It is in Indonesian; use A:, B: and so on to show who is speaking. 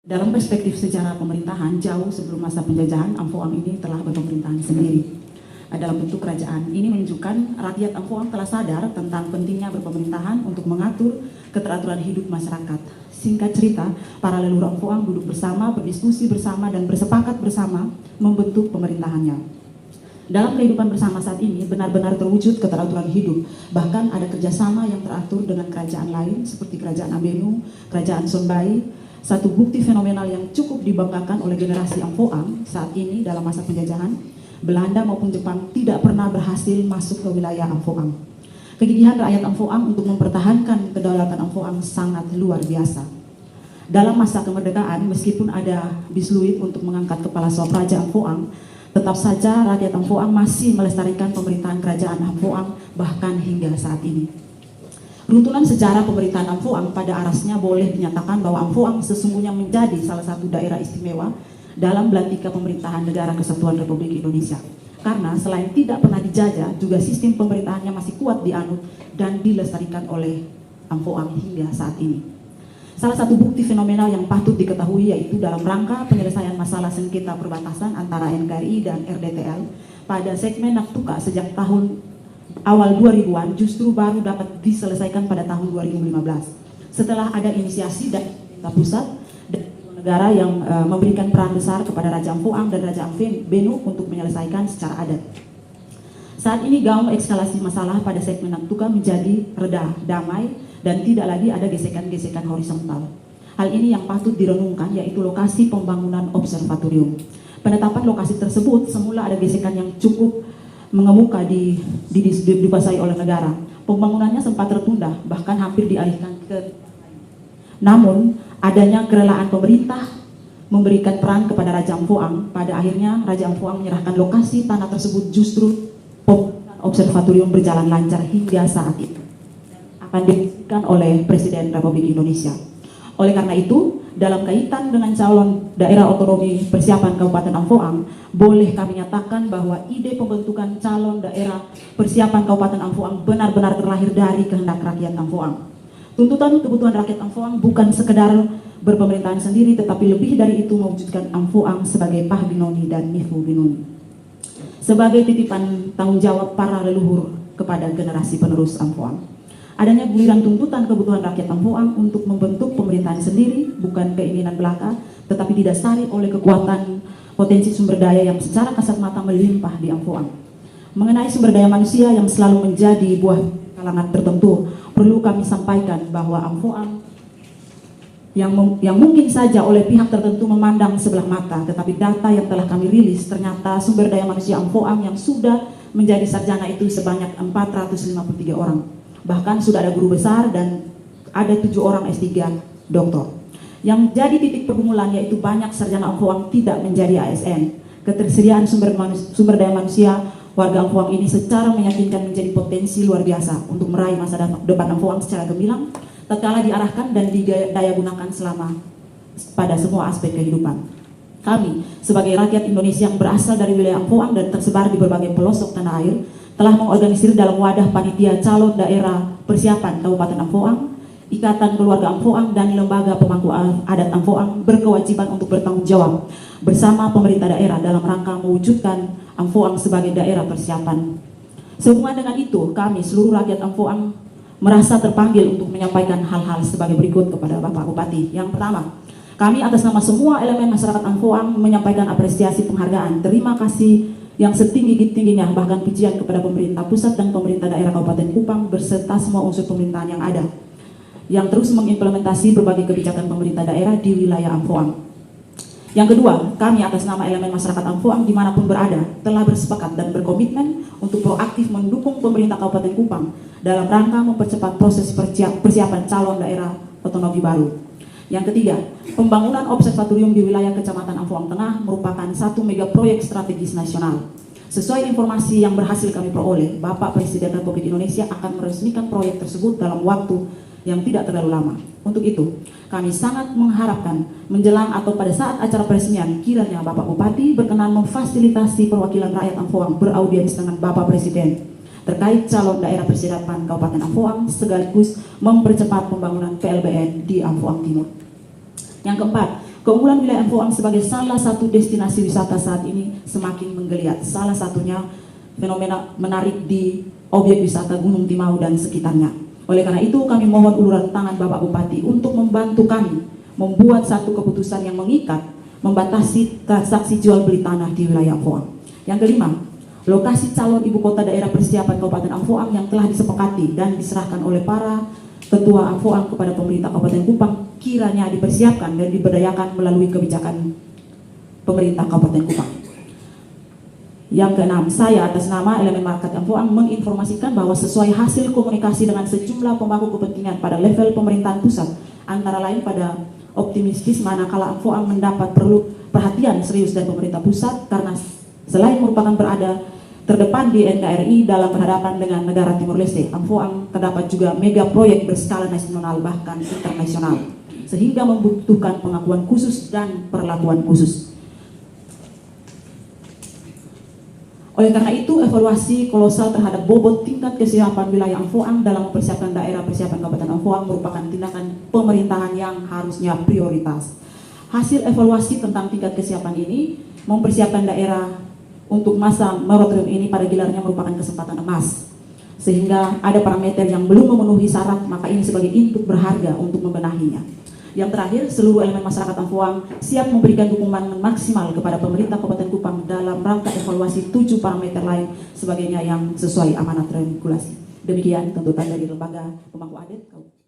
A: Dalam perspektif sejarah pemerintahan, jauh sebelum masa penjajahan, Amphoang ini telah berpemerintahan sendiri. Dalam bentuk kerajaan, ini menunjukkan rakyat Amphoang telah sadar tentang pentingnya berpemerintahan untuk mengatur keteraturan hidup masyarakat. Singkat cerita, para leluhur Amphoang duduk bersama, berdiskusi bersama, dan bersepakat bersama membentuk pemerintahannya. Dalam kehidupan bersama saat ini, benar-benar terwujud keteraturan hidup. Bahkan ada kerjasama yang teratur dengan kerajaan lain, seperti kerajaan Ambenu, kerajaan Sonbai. Satu bukti fenomenal yang cukup dibanggakan oleh generasi Amphoang saat ini dalam masa penjajahan, Belanda maupun Jepang tidak pernah berhasil masuk ke wilayah Amphoang. Kegigihan rakyat Amphoang untuk mempertahankan kedaulatan Amphoang sangat luar biasa. Dalam masa kemerdekaan, meskipun ada bisluit untuk mengangkat kepala Swapraja Amphoang, tetap saja rakyat Amphoang masih melestarikan pemerintahan kerajaan Amphoang bahkan hingga saat ini. Runtunan sejarah pemerintahan Amphoang pada arasnya boleh dinyatakan bahwa Amphoang sesungguhnya menjadi salah satu daerah istimewa dalam belantika pemerintahan Negara Kesatuan Republik Indonesia. Karena selain tidak pernah dijajah, juga sistem pemerintahannya masih kuat dianut dan dilestarikan oleh Amphoang hingga saat ini. Salah satu bukti fenomenal yang patut diketahui yaitu dalam rangka penyelesaian masalah sengketa perbatasan antara NKRI dan RDTL pada segmen Naktuka sejak tahun awal 2000-an justru baru dapat diselesaikan pada tahun 2015. Setelah ada inisiasi dari pemerintah pusat dan negara yang memberikan peran besar kepada Raja Amphoang dan Raja Ambenu untuk menyelesaikan secara adat. Saat ini gaung eskalasi masalah pada segmen Naktuka menjadi reda, damai, dan tidak lagi ada gesekan-gesekan horizontal. Hal ini yang patut direnungkan yaitu lokasi pembangunan observatorium. Penetapan lokasi tersebut semula ada gesekan yang cukup mengemuka dikuasai oleh negara. Pembangunannya sempat tertunda, bahkan hampir dialihkan ke. Namun, adanya kerelaan pemerintah memberikan peran kepada Raja Amphoang. Pada akhirnya, Raja Amphoang menyerahkan lokasi tanah tersebut justru observatorium berjalan lancar hingga saat itu. Akan diresmikan oleh Presiden Republik Indonesia. Oleh karena itu, dalam kaitan dengan calon daerah otonomi persiapan Kabupaten Amphoang, boleh kami nyatakan bahwa ide pembentukan calon daerah persiapan Kabupaten Amphoang benar-benar terlahir dari kehendak rakyat Amphoang. Tuntutan kebutuhan rakyat Amphoang bukan sekedar berpemerintahan sendiri, tetapi lebih dari itu mewujudkan Amphoang sebagai Pahbinoni dan Nifu Binoni. Sebagai titipan tanggung jawab para leluhur kepada generasi penerus Amphoang. Adanya guliran tuntutan kebutuhan rakyat Amphoang untuk membentuk pemerintahan sendiri bukan keinginan belaka, tetapi didasari oleh kekuatan potensi sumber daya yang secara kasat mata melimpah di Amphoang. Mengenai sumber daya manusia yang selalu menjadi buah kalangan tertentu, perlu kami sampaikan bahwa Amphoang yang mungkin saja oleh pihak tertentu memandang sebelah mata, tetapi data yang telah kami rilis ternyata sumber daya manusia Amphoang yang sudah menjadi sarjana itu sebanyak 453 orang. Bahkan sudah ada guru besar dan ada 7 orang S3 doktor. Yang jadi titik pergumulan yaitu banyak sarjana Amphoang tidak menjadi ASN. Ketersediaan sumber daya manusia warga Amphoang ini secara meyakinkan menjadi potensi luar biasa untuk meraih masa depan Amphoang secara gemilang, tatkala diarahkan dan didaya gunakan selama pada semua aspek kehidupan. Kami sebagai rakyat Indonesia yang berasal dari wilayah Amphoang dan tersebar di berbagai pelosok tanah air telah mengorganisir dalam wadah panitia calon daerah persiapan Kabupaten Amphoang, Ikatan Keluarga Amphoang, dan Lembaga Pemangku Adat Amphoang berkewajiban untuk bertanggung jawab bersama pemerintah daerah dalam rangka mewujudkan Amphoang sebagai daerah persiapan. Sehubungan dengan itu, kami seluruh rakyat Amphoang merasa terpanggil untuk menyampaikan hal-hal sebagai berikut kepada Bapak Bupati. Yang pertama, kami atas nama semua elemen masyarakat Amphoang menyampaikan apresiasi penghargaan, terima kasih yang setinggi-tingginya, bahkan pujian kepada pemerintah pusat dan pemerintah daerah Kabupaten Kupang beserta semua unsur pemerintahan yang ada yang terus mengimplementasi berbagai kebijakan pemerintah daerah di wilayah Amphoang. Yang kedua, kami atas nama elemen masyarakat Amphoang dimanapun berada telah bersepakat dan berkomitmen untuk proaktif mendukung pemerintah Kabupaten Kupang dalam rangka mempercepat proses persiapan calon daerah otonomi baru. Yang ketiga, pembangunan observatorium di wilayah Kecamatan Amphoang Tengah merupakan satu mega proyek strategis nasional. Sesuai informasi yang berhasil kami peroleh, Bapak Presiden Republik Indonesia akan meresmikan proyek tersebut dalam waktu yang tidak terlalu lama. Untuk itu, kami sangat mengharapkan menjelang atau pada saat acara peresmian, kiranya Bapak Bupati berkenan memfasilitasi perwakilan rakyat Amphoang beraudiens dengan Bapak Presiden terkait calon daerah persiapan Kabupaten Amphoang sekaligus mempercepat pembangunan PLBN di Amphoang Timur. Yang keempat, Keunggulan wilayah Amfoang sebagai salah satu destinasi wisata saat ini semakin menggeliat. Salah satunya fenomena menarik di objek wisata Gunung Timau dan sekitarnya. Oleh karena itu kami mohon uluran tangan Bapak Bupati untuk membantu kami membuat satu keputusan yang mengikat membatasi transaksi jual beli tanah di wilayah Amfoang. Yang kelima, lokasi calon ibu kota daerah persiapan Kabupaten Amfoang yang telah disepakati dan diserahkan oleh para ketua Amfoang kepada pemerintah Kabupaten Kupang kiranya dipersiapkan dan diberdayakan melalui kebijakan pemerintah Kabupaten Kupang. Yang keenam, saya atas nama elemen masyarakat Amfoang menginformasikan bahwa sesuai hasil komunikasi dengan sejumlah pemangku kepentingan pada level pemerintahan pusat, antara lain pada optimistis manakala Amfoang mendapat perlu perhatian serius dari pemerintah pusat karena selain merupakan berada terdepan di NKRI dalam berhadapan dengan negara Timur Leste, Amfoang terdapat juga mega proyek berskala nasional bahkan internasional, sehingga membutuhkan pengakuan khusus dan perlakuan khusus. Oleh karena itu, evaluasi kolosal terhadap bobot tingkat kesiapan wilayah Amfoang dalam mempersiapkan daerah persiapan Kabupaten Amfoang merupakan tindakan pemerintahan yang harusnya prioritas. Hasil evaluasi tentang tingkat kesiapan ini mempersiapkan daerah untuk masa moratorium ini pada gelarnya merupakan kesempatan emas. Sehingga ada parameter yang belum memenuhi syarat, maka ini sebagai input berharga untuk membenahinya. Yang terakhir, seluruh elemen masyarakat Amfoang siap memberikan dukungan maksimal kepada pemerintah Kabupaten Kupang dalam rangka evaluasi 7 parameter lain sebagainya yang sesuai amanat regulasi. Demikian tuntutan dari Lembaga Pemangku Adat.